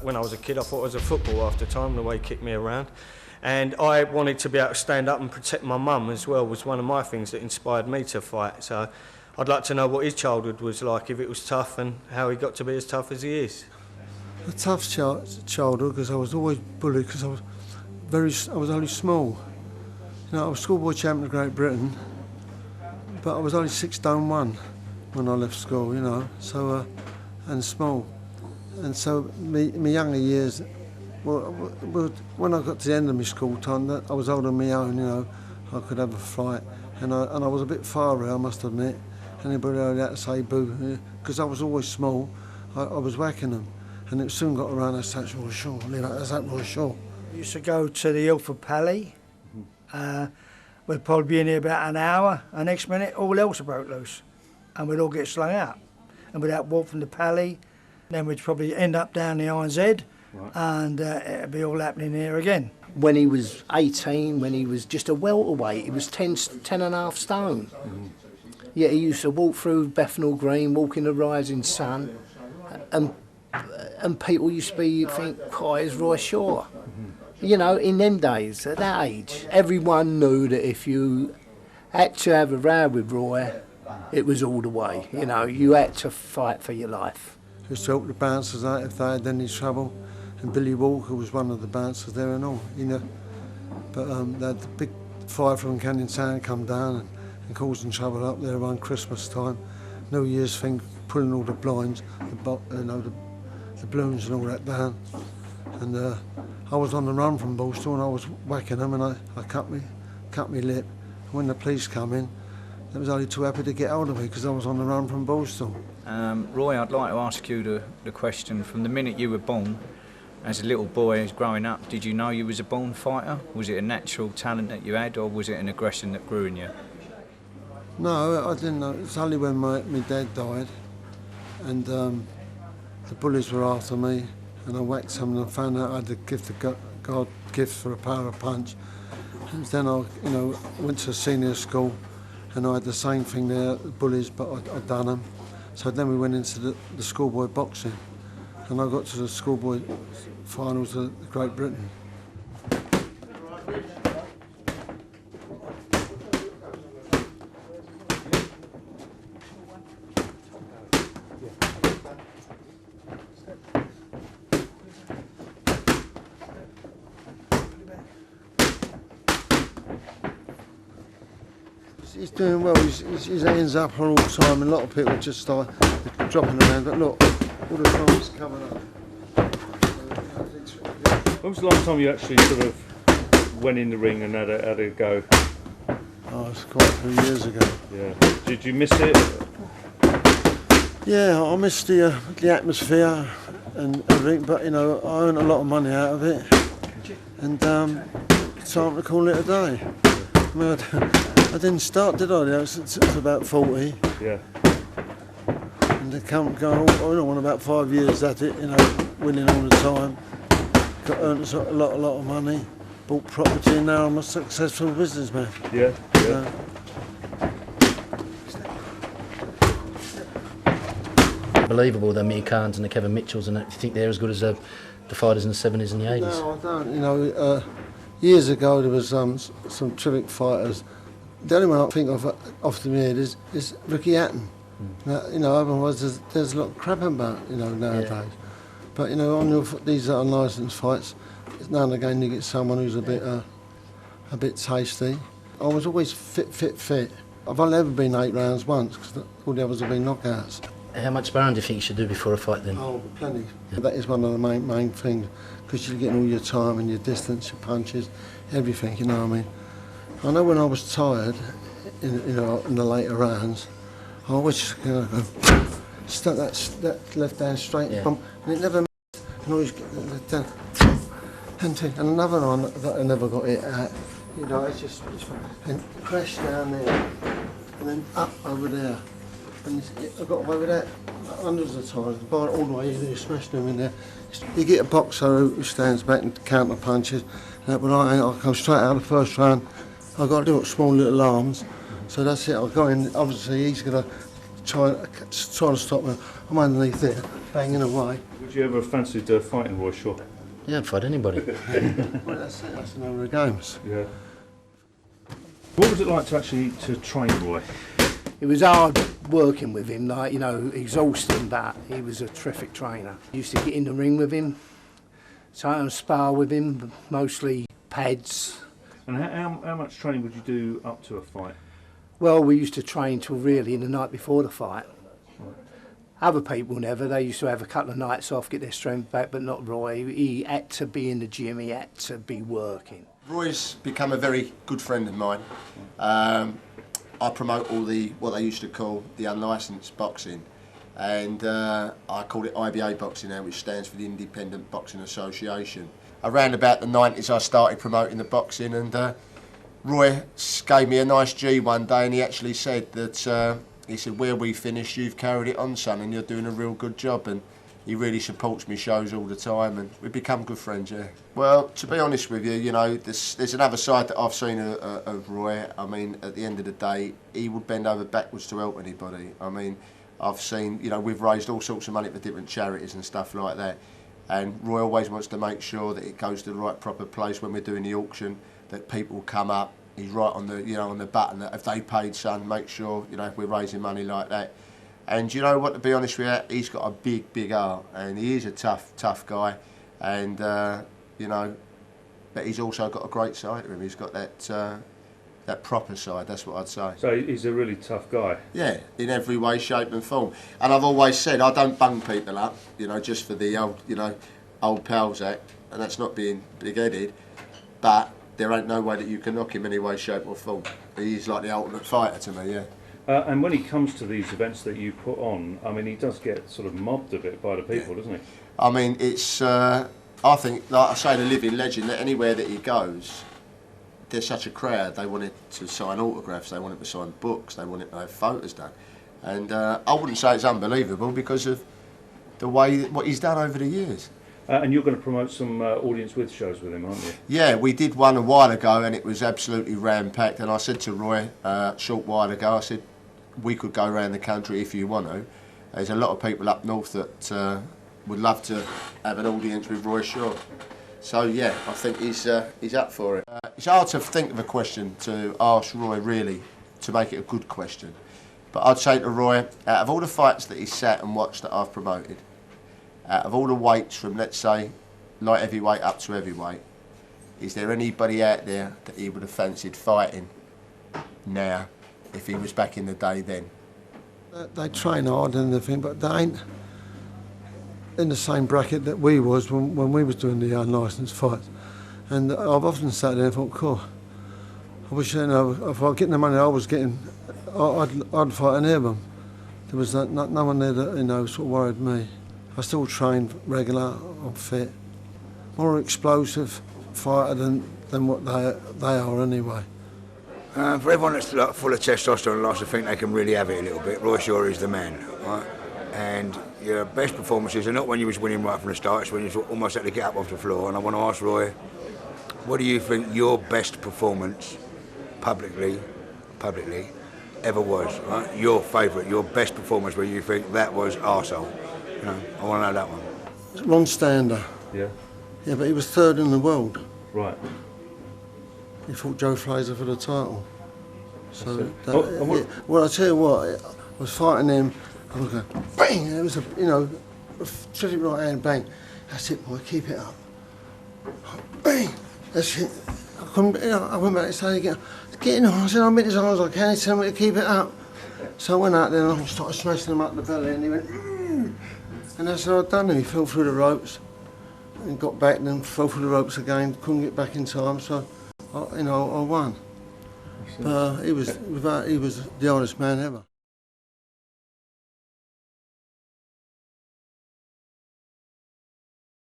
When I was a kid, I thought I was a football half the time, the way he kicked me around. And I wanted to be able to stand up and protect my mum as well, was one of my things that inspired me to fight. So I'd like to know what his childhood was like, if it was tough, and how he got to be as tough as he is. A tough childhood, because I was always bullied, because I was only small. You know, I was schoolboy champion of Great Britain, but I was only 6'1" when I left school, you know, so, and small. And so my younger years, well, when I got to the end of my school time, I was old on my own, you know, I could have a fight. And I was a bit fiery, I must admit. Anybody had to say boo, because I was always small, I was whacking them. And it soon got around, that's that Roy Shaw, that's that Roy Shaw. We used to go to the Ilford Pally. We'd probably be in here about an hour, and next minute all else broke loose. And we'd all get slung out. And we'd out walk from the Pally, then we'd probably end up down the Iron's Head, right. And it'd be all happening here again. When he was 18, when he was just a welterweight, he was 10 and a half stone. Yeah, he used to walk through Bethnal Green, walk in the rising sun, and people used to think, oh, it's Roy Shaw. You know, in them days, at that age, everyone knew that if you had to have a row with Roy, it was all the way. You know, you had to fight for your life. Just to help the bouncers out if they had any trouble. And Billy Walker was one of the bouncers there and all, you know. But they had the big fire from Canyon Sound come down and causing trouble up there around Christmas time. New Year's thing, pulling all the blinds, the balloons and all that down. And I was on the run from Borstal and I was whacking them, and I cut me lip. And when the police come in, they was only too happy to get hold of me because I was on the run from Borstal. Roy, I'd like to ask you the question, from the minute you were born, as a little boy, as growing up, did you know you was a born fighter? Was it a natural talent that you had, or was it an aggression that grew in you? No, I didn't know. It's only when my dad died and the bullies were after me, and I whacked some and I found out I had the gift of God gift for a power of punch. And then I went to a senior school and I had the same thing there, the bullies, but I'd done them. So then we went into the schoolboy boxing, and I got to the schoolboy finals of Great Britain. He's doing well, his hands up all the time, and a lot of people just start dropping around, but look, all the time he's coming up. When was the last time you actually sort of went in the ring and had a go? Oh, it's quite a few years ago. Yeah. Did you miss it? Yeah, I missed the atmosphere and everything, but you know, I earned a lot of money out of it, and it's time to call it a day. I mean, I didn't start, did I? You know, it's about 40. Yeah. And they come going on about 5 years at it, you know, winning all the time. Earned a lot of money, bought property, and now I'm a successful businessman. Yeah, yeah. Unbelievable, the Amir Khans and the Kevin Mitchells, and that. Do you think they're as good as the fighters in the 70s and the 80s? No, I don't. You know, years ago there was some terrific fighters. The only one I think of off the head is Ricky Hatton. Now, you know, otherwise there's a lot of crap about, you know, nowadays. Yeah. But you know, on these unlicensed fights, now and again you get someone who's a bit tasty. I was always fit. I've only ever been 8 rounds once, because all the others have been knockouts. How much sparring do you think you should do before a fight then? Oh, plenty. Yeah. That is one of the main things, because you're getting all your time and your distance, your punches, everything. You know what I mean? I know when I was tired, in the later rounds, I always just go stuck that left hand straight, yeah. And it never missed. And always get down, and another one that I never got it at. You know, it's just and crash down there, and then up over there. And I got away with that hundreds of times. All the way you smash them in there. You get a boxer who stands back and counter punches. But I come straight out of the first round. I've got to do it with small little arms. So that's it. I'll go in. Obviously, he's going to trying to stop me. I'm underneath there, banging away. Would you ever have fancied fighting Roy Shaw? Yeah, I'd fight anybody. Well, that's it. That's the name of the games. Yeah. What was it like to train Roy? It was hard working with him, like, you know, exhausting, but he was a terrific trainer. Used to get in the ring with him, sometimes spar with him, mostly pads. And how much training would you do up to a fight? Well, we used to train till really the night before the fight. Other people never. They used to have a couple of nights off, get their strength back, but not Roy. He had to be in the gym, he had to be working. Roy's become a very good friend of mine. I promote all what they used to call the unlicensed boxing, and I call it IBA boxing now, which stands for the Independent Boxing Association. Around about the 90s I started promoting the boxing, and Roy gave me a nice G one day, and he actually said that, he said, where we finished, you've carried it on, son, and you're doing a real good job. And he really supports me shows all the time, and we've become good friends, yeah. Well, to be honest with you, you know, there's another side that I've seen of Roy. I mean, at the end of the day, he would bend over backwards to help anybody. I mean, I've seen, you know, we've raised all sorts of money for different charities and stuff like that, and Roy always wants to make sure that it goes to the right proper place when we're doing the auction, that people come up. He's right on the, you know, on the button that if they paid, son, make sure, you know, if we're raising money like that. And you know what, to be honest with you, he's got a big heart, and he is a tough guy, and you know, but he's also got a great side to him. He's got that proper side, that's what I'd say. So he's a really tough guy? Yeah, in every way, shape and form. And I've always said, I don't bung people up, you know, just for the old, you know, old pals act, and that's not being big-headed, but there ain't no way that you can knock him any way, shape or form. He's like the ultimate fighter to me, yeah. And when he comes to these events that you put on, I mean, he does get sort of mobbed a bit by the people, doesn't he? I mean, it's, I think, like I say, the living legend, that anywhere that he goes, there's such a crowd. They want him to sign autographs, they want him to sign books, they want him to have photos done. And I wouldn't say it's unbelievable because of the way, what he's done over the years. And you're going to promote some audience with shows with him, aren't you? Yeah, we did one a while ago, and it was absolutely ram-packed. And I said to Roy a short while ago, I said, we could go around the country if you want to. There's a lot of people up north that would love to have an audience with Roy Shaw. So yeah, I think he's up for it. It's hard to think of a question to ask Roy, really, to make it a good question. But I'd say to Roy, out of all the fights that he's sat and watched that I've promoted, out of all the weights from, let's say, light heavyweight up to heavyweight, is there anybody out there that he would have fancied fighting now if he was back in the day then? They train hard and everything, but they ain't in the same bracket that we was when we was doing the unlicensed fights. And I've often sat there and thought, cool, I wish, you know, if I was getting the money I was getting, I'd fight any of them. There was no one there that, you know, sort of worried me. I still train regular, I'm fit. More explosive fighter than what they are anyway. For everyone that's like, full of testosterone and likes to think they can really have it a little bit, Roy Shaw is the man, right? And your best performances are not when you was winning right from the start, it's when you almost had to get up off the floor. And I want to ask Roy, what do you think your best performance publicly ever was, right? Your favourite, your best performance where you think that was arsehole. You know, I want to know that one. Ron Stander. Yeah. Yeah, but he was third in the world. Right. He fought Joe Fraser for the title. So, well, I tell you what, I was fighting him, I was going, bang, and it was a, you know, a terrific right hand bang. That's it, boy, keep it up. Bang, that's it. I went back to say again, getting on, I said, I'm in as hard as I can, he told me to keep it up. So I went out there and I started smashing him up the belly, and he went, and that's what I'd done. And he fell through the ropes and got back and then fell through the ropes again, couldn't get back in time, so I won. He was the hardest man ever.